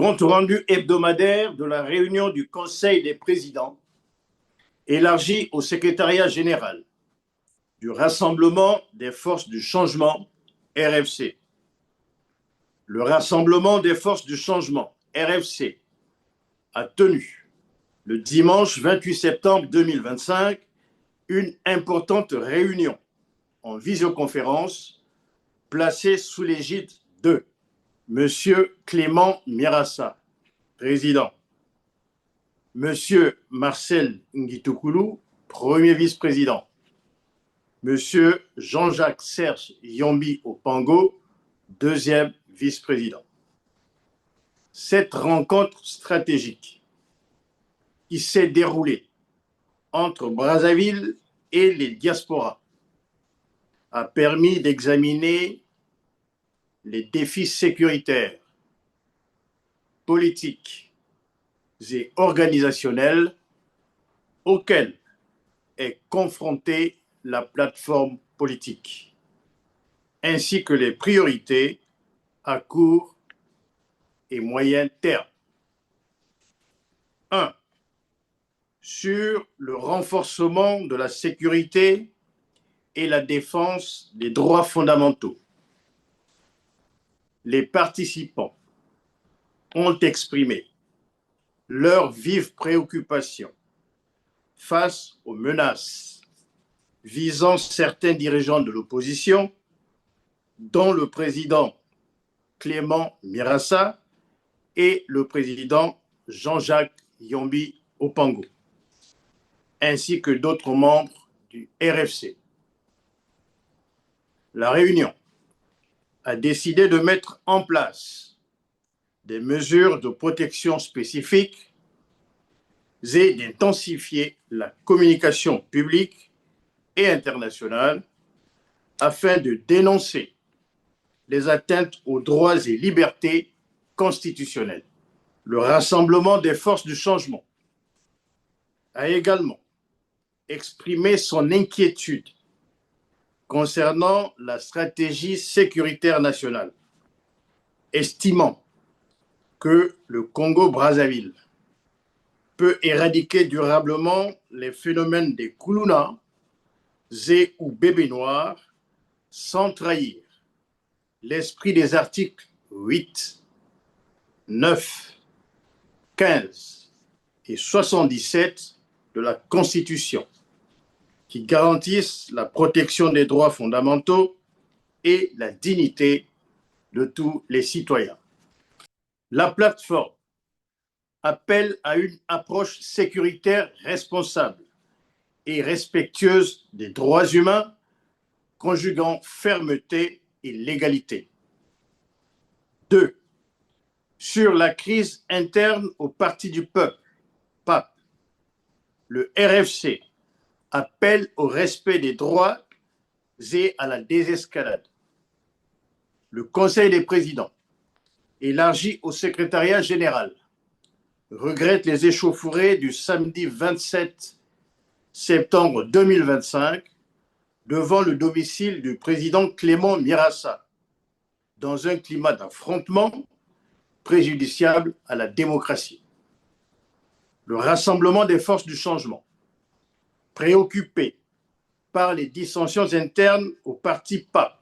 Compte rendu hebdomadaire de la réunion du Conseil des présidents élargi au secrétariat général du Rassemblement des forces du changement, RFC. Le Rassemblement des forces du changement, RFC, a tenu le dimanche 28 septembre 2025 une importante réunion en visioconférence placée sous l'égide de M. Clément Mirassa, président, M. Marcel Ngitokoulou, premier vice-président, M. Jean-Jacques Serge Yombi Opango, deuxième vice-président. Cette rencontre stratégique qui s'est déroulée entre Brazzaville et les diasporas a permis d'examiner les défis sécuritaires, politiques et organisationnels auxquels est confrontée la plateforme politique, ainsi que les priorités à court et moyen terme. 1. Sur le renforcement de la sécurité et la défense des droits fondamentaux. Les participants ont exprimé leur vive préoccupation face aux menaces visant certains dirigeants de l'opposition, dont le président Clément Mirassa et le président Jean-Jacques Yombi Opango, ainsi que d'autres membres du RFC. La réunion a décidé de mettre en place des mesures de protection spécifiques et d'intensifier la communication publique et internationale afin de dénoncer les atteintes aux droits et libertés constitutionnelles. Le Rassemblement des forces du changement a également exprimé son inquiétude concernant la stratégie sécuritaire nationale, estimant que le Congo-Brazzaville peut éradiquer durablement les phénomènes des Koulouna ou bébés noirs sans trahir l'esprit des articles 8, 9, 15 et 77 de la Constitution, qui garantissent la protection des droits fondamentaux et la dignité de tous les citoyens. La plateforme appelle à une approche sécuritaire responsable et respectueuse des droits humains, conjuguant fermeté et légalité. 2. Sur la crise interne au Parti du peuple, PAP, le RFC appelle au respect des droits et à la désescalade. Le Conseil des présidents, élargi au secrétariat général, regrette les échauffourées du samedi 27 septembre 2025 devant le domicile du président Clément Mirassa, dans un climat d'affrontement préjudiciable à la démocratie. Le Rassemblement des forces du changement, préoccupé par les dissensions internes au parti PAP,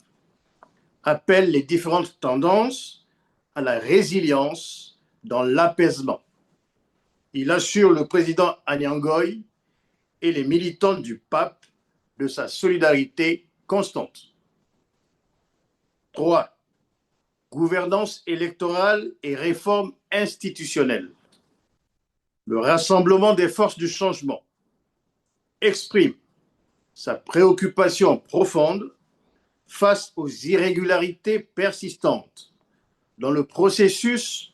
appelle les différentes tendances à la résilience dans l'apaisement. Il assure le président Anyangoy et les militants du PAP de sa solidarité constante. 3. Gouvernance électorale et réforme institutionnelle. Le Rassemblement des forces du changement exprime sa préoccupation profonde face aux irrégularités persistantes dans le processus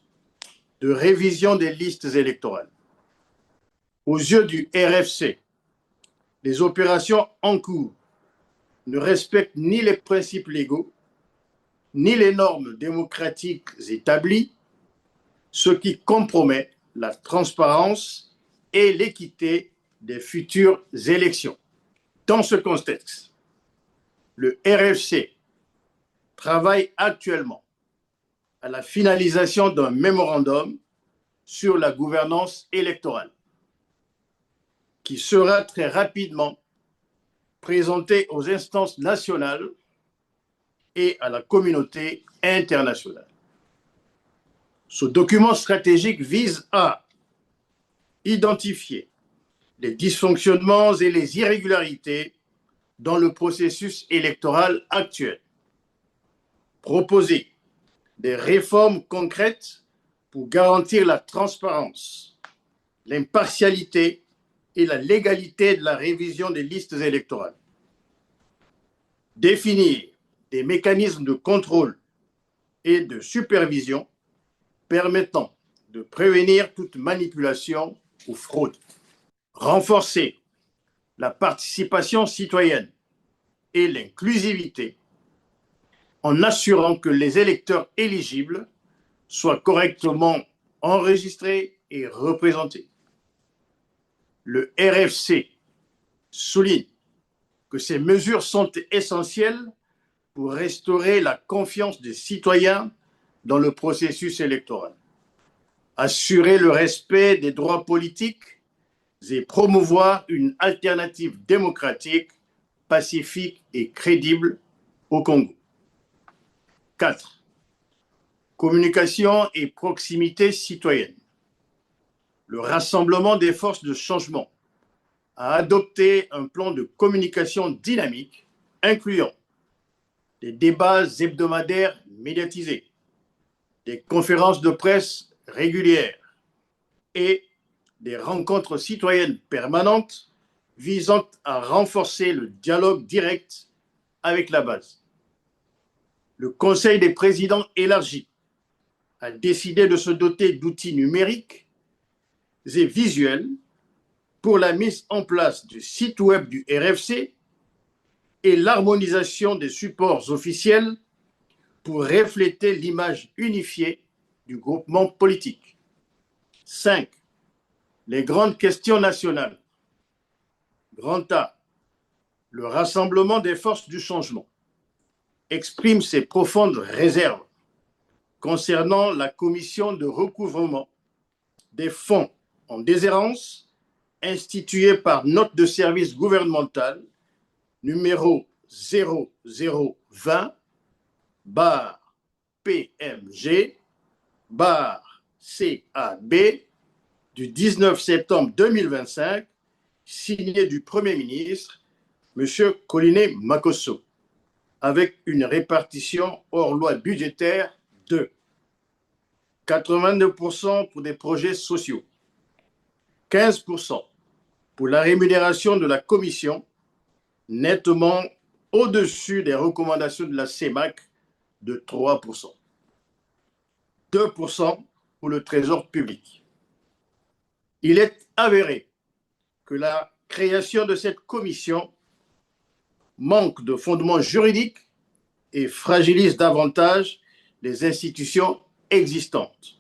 de révision des listes électorales. Aux yeux du RFC, les opérations en cours ne respectent ni les principes légaux, ni les normes démocratiques établies, ce qui compromet la transparence et l'équité des futures élections. Dans ce contexte, le RFC travaille actuellement à la finalisation d'un mémorandum sur la gouvernance électorale, qui sera très rapidement présenté aux instances nationales et à la communauté internationale. Ce document stratégique vise à identifier les dysfonctionnements et les irrégularités dans le processus électoral actuel, proposer des réformes concrètes pour garantir la transparence, l'impartialité et la légalité de la révision des listes électorales, définir des mécanismes de contrôle et de supervision permettant de prévenir toute manipulation ou fraude, renforcer la participation citoyenne et l'inclusivité en assurant que les électeurs éligibles soient correctement enregistrés et représentés. Le RFC souligne que ces mesures sont essentielles pour restaurer la confiance des citoyens dans le processus électoral, assurer le respect des droits politiques et promouvoir une alternative démocratique, pacifique et crédible au Congo. 4. Communication et proximité citoyenne. Le Rassemblement des forces de changement a adopté un plan de communication dynamique incluant des débats hebdomadaires médiatisés, des conférences de presse régulières et des rencontres citoyennes permanentes visant à renforcer le dialogue direct avec la base. Le Conseil des présidents élargi a décidé de se doter d'outils numériques et visuels pour la mise en place du site web du RFC et l'harmonisation des supports officiels pour refléter l'image unifiée du groupement politique. 5. Les grandes questions nationales. Grand A. Le Rassemblement des forces du changement exprime ses profondes réserves concernant la commission de recouvrement des fonds en déshérence instituée par note de service gouvernementale numéro 0020-PMG-CAB du 19 septembre 2025, signé du Premier ministre, M. Collinet Makosso, avec une répartition hors loi budgétaire de 82% pour des projets sociaux, 15% pour la rémunération de la commission, nettement au-dessus des recommandations de la CEMAC de 3%, 2% pour le trésor public. Il est avéré que la création de cette commission manque de fondement juridique et fragilise davantage les institutions existantes.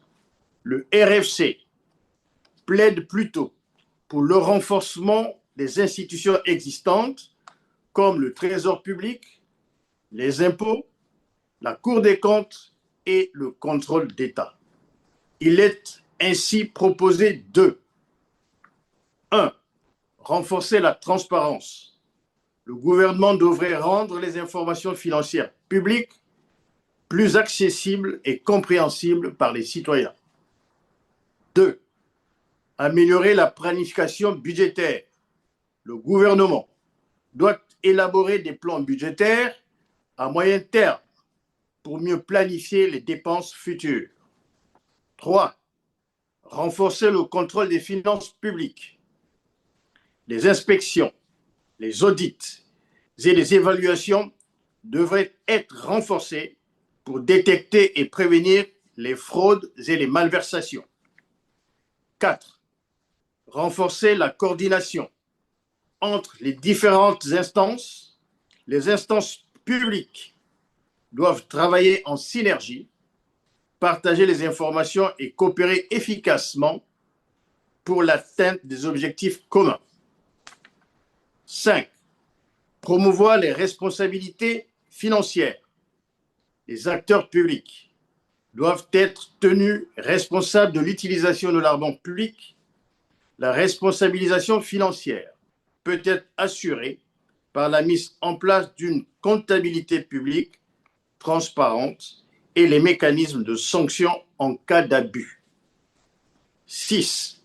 Le RFC plaide plutôt pour le renforcement des institutions existantes comme le Trésor public, les impôts, la Cour des comptes et le contrôle d'État. Il est ainsi proposé de 1. Renforcer la transparence. Le gouvernement devrait rendre les informations financières publiques plus accessibles et compréhensibles par les citoyens. 2. Améliorer la planification budgétaire. Le gouvernement doit élaborer des plans budgétaires à moyen terme pour mieux planifier les dépenses futures. 3. Renforcer le contrôle des finances publiques. Les inspections, les audits et les évaluations devraient être renforcés pour détecter et prévenir les fraudes et les malversations. 4. Renforcer la coordination entre les différentes instances. Les instances publiques doivent travailler en synergie, partager les informations et coopérer efficacement pour l'atteinte des objectifs communs. 5. Promouvoir les responsabilités financières. Les acteurs publics doivent être tenus responsables de l'utilisation de l'argent public. La responsabilisation financière peut être assurée par la mise en place d'une comptabilité publique transparente et les mécanismes de sanction en cas d'abus. 6.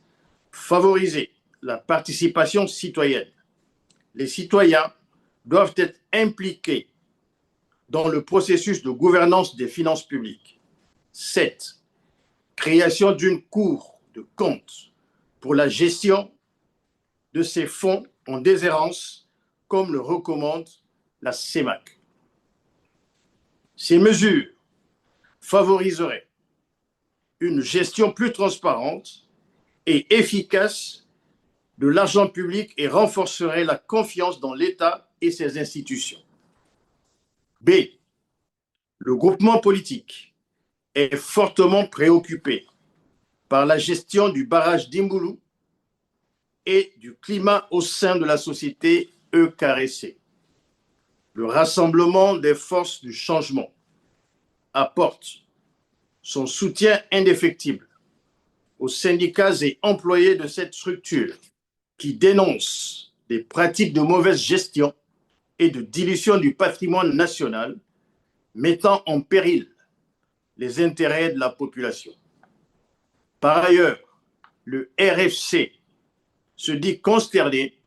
Favoriser la participation citoyenne. Les citoyens doivent être impliqués dans le processus de gouvernance des finances publiques. 7. Création d'une cour de comptes pour la gestion de ces fonds en déshérence, comme le recommande la CEMAC. Ces mesures favoriseraient une gestion plus transparente et efficace de l'argent public et renforceraient la confiance dans l'État et ses institutions. B. Le groupement politique est fortement préoccupé par la gestion du barrage d'Imbulu et du climat au sein de la société EKRC. Le Rassemblement des forces du changement apporte son soutien indéfectible aux syndicats et employés de cette structure qui dénoncent des pratiques de mauvaise gestion et de dilution du patrimoine national, mettant en péril les intérêts de la population. Par ailleurs, le RFC se dit consterné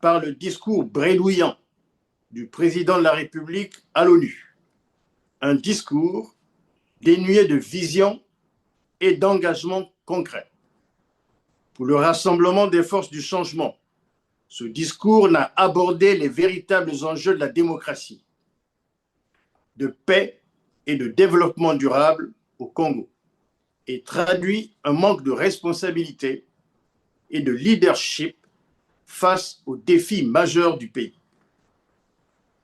par le discours bredouillant du président de la République à l'ONU, un discours dénué de vision et d'engagement concret. Pour le Rassemblement des forces du changement, ce discours n'a abordé les véritables enjeux de la démocratie, de paix et de développement durable au Congo et traduit un manque de responsabilité et de leadership face aux défis majeurs du pays.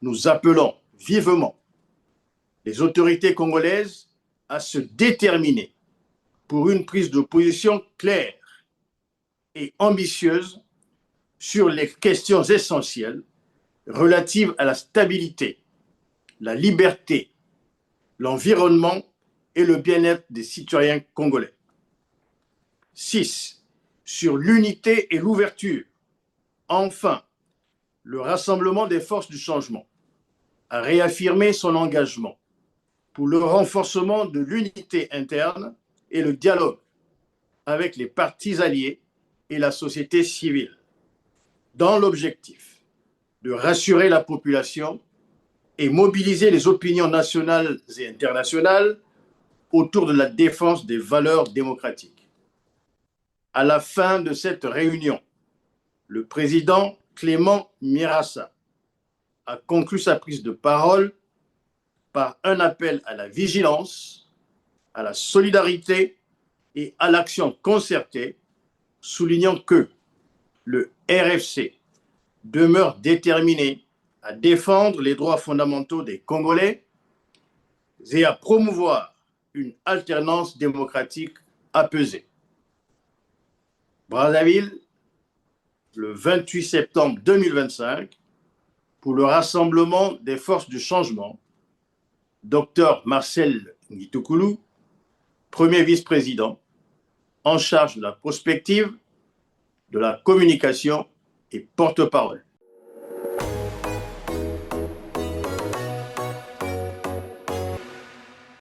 Nous appelons vivement les autorités congolaises à se déterminer pour une prise de position claire et ambitieuse sur les questions essentielles relatives à la stabilité, la liberté, l'environnement et le bien-être des citoyens congolais. 6. Sur l'unité et l'ouverture. Enfin, le Rassemblement des forces du changement a réaffirmé son engagement pour le renforcement de l'unité interne et le dialogue avec les partis alliés et la société civile, dans l'objectif de rassurer la population et mobiliser les opinions nationales et internationales autour de la défense des valeurs démocratiques. À la fin de cette réunion, le président Clément Mirassa a conclu sa prise de parole par un appel à la vigilance, à la solidarité et à l'action concertée, soulignant que le RFC demeure déterminé à défendre les droits fondamentaux des Congolais et à promouvoir une alternance démocratique apaisée. Brazzaville, le 28 septembre 2025, pour le Rassemblement des forces du changement, Dr Marcel Ngitokoulou, premier vice-président, en charge de la prospective, de la communication et porte-parole.